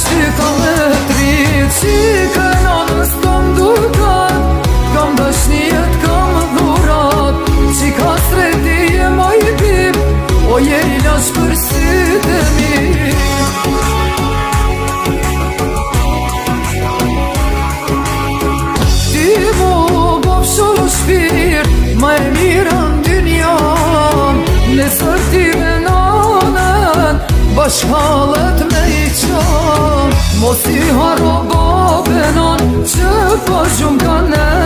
shtyka me trit Qika nanës kam dukat Kam dashnijet, kam dhurat Qika sreti e moj pip O jeri lash për sytë e mi Ti mu bofshu shpirt Ma e mira në dynjan Nesër ti me nanën Bashkallet me i qan Mos i haro babenon Që pa gjumë ka ne